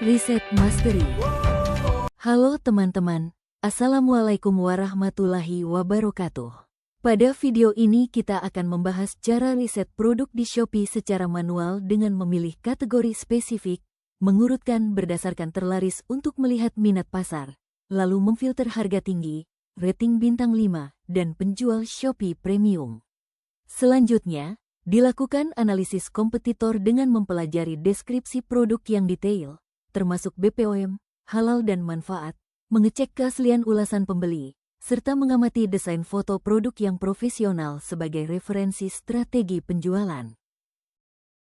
Riset Mastery. Halo teman-teman, Assalamualaikum warahmatullahi wabarakatuh. Pada video ini kita akan membahas cara riset produk di Shopee secara manual dengan memilih kategori spesifik, mengurutkan berdasarkan terlaris untuk melihat minat pasar, lalu memfilter harga tinggi, rating bintang 5, dan penjual Shopee Premium. Selanjutnya, dilakukan analisis kompetitor dengan mempelajari deskripsi produk yang detail, termasuk BPOM, halal dan manfaat, mengecek keaslian ulasan pembeli, serta mengamati desain foto produk yang profesional sebagai referensi strategi penjualan.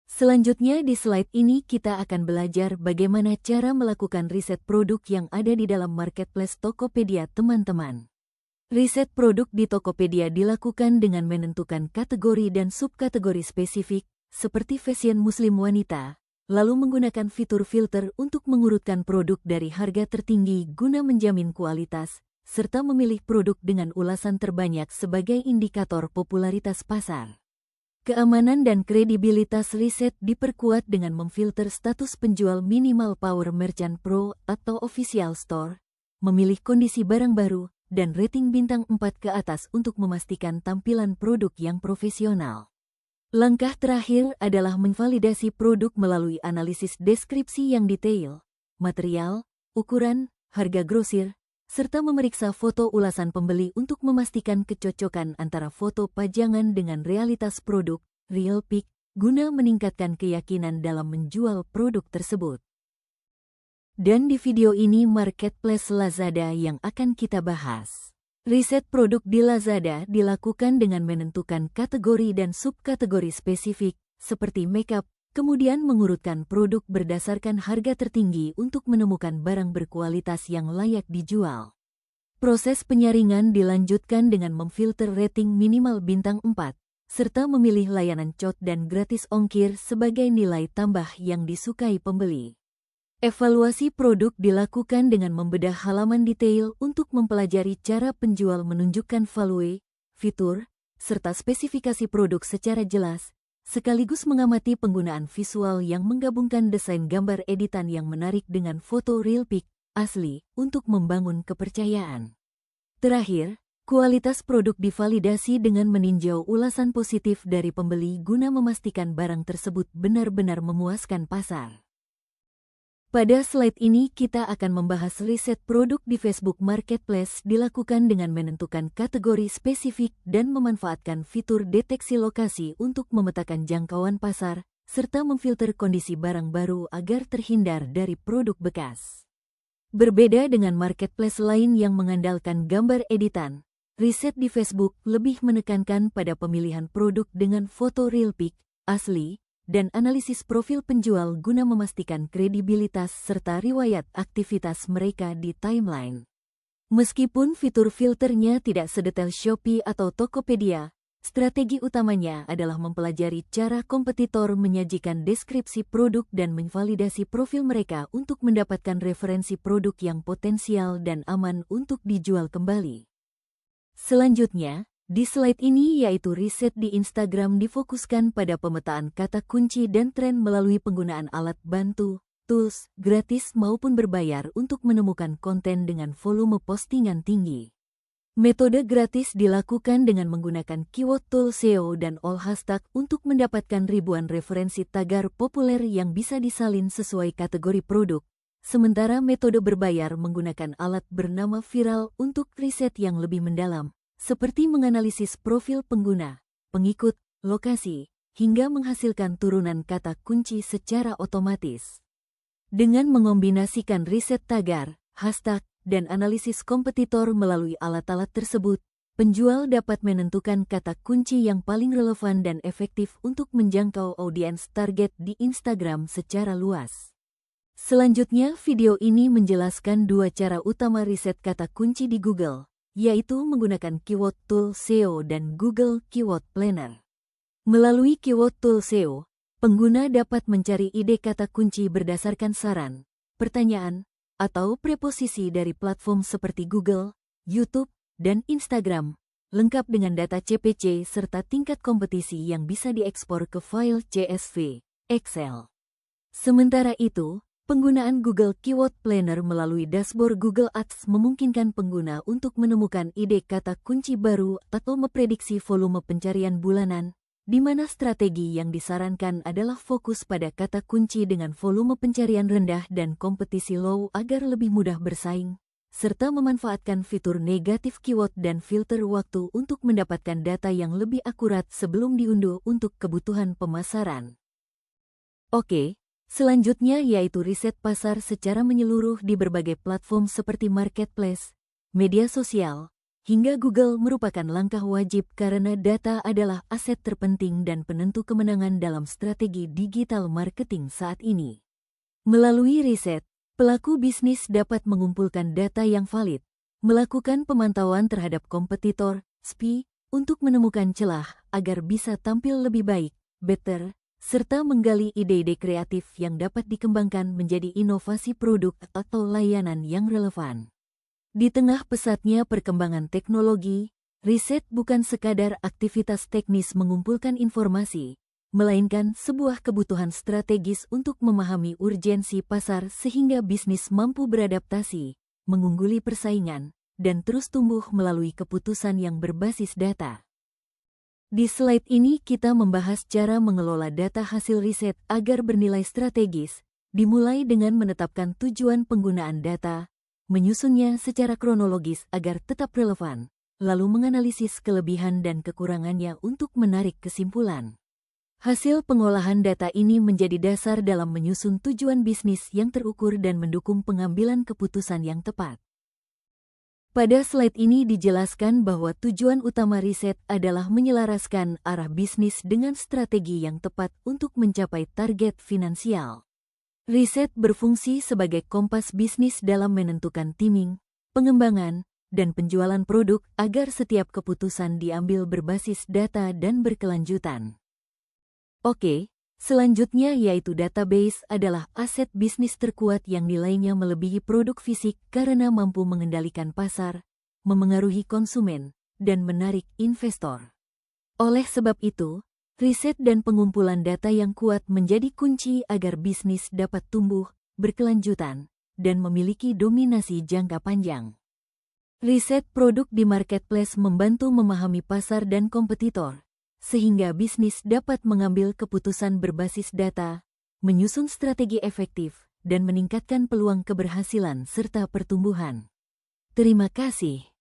Selanjutnya di slide ini kita akan belajar bagaimana cara melakukan riset produk yang ada di dalam marketplace Tokopedia teman-teman. Riset produk di Tokopedia dilakukan dengan menentukan kategori dan subkategori spesifik, seperti fashion muslim wanita, lalu menggunakan fitur filter untuk mengurutkan produk dari harga tertinggi guna menjamin kualitas, serta memilih produk dengan ulasan terbanyak sebagai indikator popularitas pasar. Keamanan dan kredibilitas riset diperkuat dengan memfilter status penjual minimal Power Merchant Pro atau Official Store, memilih kondisi barang baru, dan rating bintang 4 ke atas untuk memastikan tampilan produk yang profesional. Langkah terakhir adalah memvalidasi produk melalui analisis deskripsi yang detail, material, ukuran, harga grosir, serta memeriksa foto ulasan pembeli untuk memastikan kecocokan antara foto pajangan dengan realitas produk, real pic, guna meningkatkan keyakinan dalam menjual produk tersebut. Dan di video ini Marketplace Lazada yang akan kita bahas. Riset produk di Lazada dilakukan dengan menentukan kategori dan subkategori spesifik, seperti makeup, kemudian mengurutkan produk berdasarkan harga tertinggi untuk menemukan barang berkualitas yang layak dijual. Proses penyaringan dilanjutkan dengan memfilter rating minimal bintang 4, serta memilih layanan COT dan gratis ongkir sebagai nilai tambah yang disukai pembeli. Evaluasi produk dilakukan dengan membedah halaman detail untuk mempelajari cara penjual menunjukkan value, fitur, serta spesifikasi produk secara jelas, sekaligus mengamati penggunaan visual yang menggabungkan desain gambar editan yang menarik dengan foto real pic asli untuk membangun kepercayaan. Terakhir, kualitas produk divalidasi dengan meninjau ulasan positif dari pembeli guna memastikan barang tersebut benar-benar memuaskan pasar. Pada slide ini kita akan membahas riset produk di Facebook Marketplace dilakukan dengan menentukan kategori spesifik dan memanfaatkan fitur deteksi lokasi untuk memetakan jangkauan pasar, serta memfilter kondisi barang baru agar terhindar dari produk bekas. Berbeda dengan marketplace lain yang mengandalkan gambar editan, riset di Facebook lebih menekankan pada pemilihan produk dengan foto real pic asli, dan analisis profil penjual guna memastikan kredibilitas serta riwayat aktivitas mereka di timeline. Meskipun fitur filternya tidak sedetail Shopee atau Tokopedia, strategi utamanya adalah mempelajari cara kompetitor menyajikan deskripsi produk dan memvalidasi profil mereka untuk mendapatkan referensi produk yang potensial dan aman untuk dijual kembali. Selanjutnya, di slide ini yaitu riset di Instagram difokuskan pada pemetaan kata kunci dan tren melalui penggunaan alat bantu, tools, gratis maupun berbayar untuk menemukan konten dengan volume postingan tinggi. Metode gratis dilakukan dengan menggunakan keyword tool SEO dan all hashtag untuk mendapatkan ribuan referensi tagar populer yang bisa disalin sesuai kategori produk. Sementara metode berbayar menggunakan alat bernama Viral untuk riset yang lebih mendalam, seperti menganalisis profil pengguna, pengikut, lokasi, hingga menghasilkan turunan kata kunci secara otomatis. Dengan mengombinasikan riset tagar, hashtag, dan analisis kompetitor melalui alat-alat tersebut, penjual dapat menentukan kata kunci yang paling relevan dan efektif untuk menjangkau audiens target di Instagram secara luas. Selanjutnya video ini menjelaskan dua cara utama riset kata kunci di Google, yaitu menggunakan keyword tool SEO dan Google Keyword Planner. Melalui keyword tool SEO, pengguna dapat mencari ide kata kunci berdasarkan saran, pertanyaan, atau preposisi dari platform seperti Google, YouTube, dan Instagram, lengkap dengan data CPC serta tingkat kompetisi yang bisa diekspor ke file CSV, Excel. Sementara itu, Penggunaan Google Keyword Planner melalui dashboard Google Ads memungkinkan pengguna untuk menemukan ide kata kunci baru atau memprediksi volume pencarian bulanan, di mana strategi yang disarankan adalah fokus pada kata kunci dengan volume pencarian rendah dan kompetisi low agar lebih mudah bersaing, serta memanfaatkan fitur negatif keyword dan filter waktu untuk mendapatkan data yang lebih akurat sebelum diunduh untuk kebutuhan pemasaran. Oke. Selanjutnya yaitu riset pasar secara menyeluruh di berbagai platform seperti marketplace, media sosial, hingga Google merupakan langkah wajib karena data adalah aset terpenting dan penentu kemenangan dalam strategi digital marketing saat ini. Melalui riset, pelaku bisnis dapat mengumpulkan data yang valid, melakukan pemantauan terhadap kompetitor, SPI, untuk menemukan celah agar bisa tampil lebih baik, better, serta menggali ide-ide kreatif yang dapat dikembangkan menjadi inovasi produk atau layanan yang relevan. Di tengah pesatnya perkembangan teknologi, riset bukan sekadar aktivitas teknis mengumpulkan informasi, melainkan sebuah kebutuhan strategis untuk memahami urgensi pasar sehingga bisnis mampu beradaptasi, mengungguli persaingan, dan terus tumbuh melalui keputusan yang berbasis data. Di slide ini kita membahas cara mengelola data hasil riset agar bernilai strategis, dimulai dengan menetapkan tujuan penggunaan data, menyusunnya secara kronologis agar tetap relevan, lalu menganalisis kelebihan dan kekurangannya untuk menarik kesimpulan. Hasil pengolahan data ini menjadi dasar dalam menyusun tujuan bisnis yang terukur dan mendukung pengambilan keputusan yang tepat. Pada slide ini dijelaskan bahwa tujuan utama riset adalah menyelaraskan arah bisnis dengan strategi yang tepat untuk mencapai target finansial. Riset berfungsi sebagai kompas bisnis dalam menentukan timing, pengembangan, dan penjualan produk agar setiap keputusan diambil berbasis data dan berkelanjutan. Oke. Selanjutnya yaitu database adalah aset bisnis terkuat yang nilainya melebihi produk fisik karena mampu mengendalikan pasar, memengaruhi konsumen, dan menarik investor. Oleh sebab itu, riset dan pengumpulan data yang kuat menjadi kunci agar bisnis dapat tumbuh, berkelanjutan, dan memiliki dominasi jangka panjang. Riset produk di marketplace membantu memahami pasar dan kompetitor, sehingga bisnis dapat mengambil keputusan berbasis data, menyusun strategi efektif, dan meningkatkan peluang keberhasilan serta pertumbuhan. Terima kasih.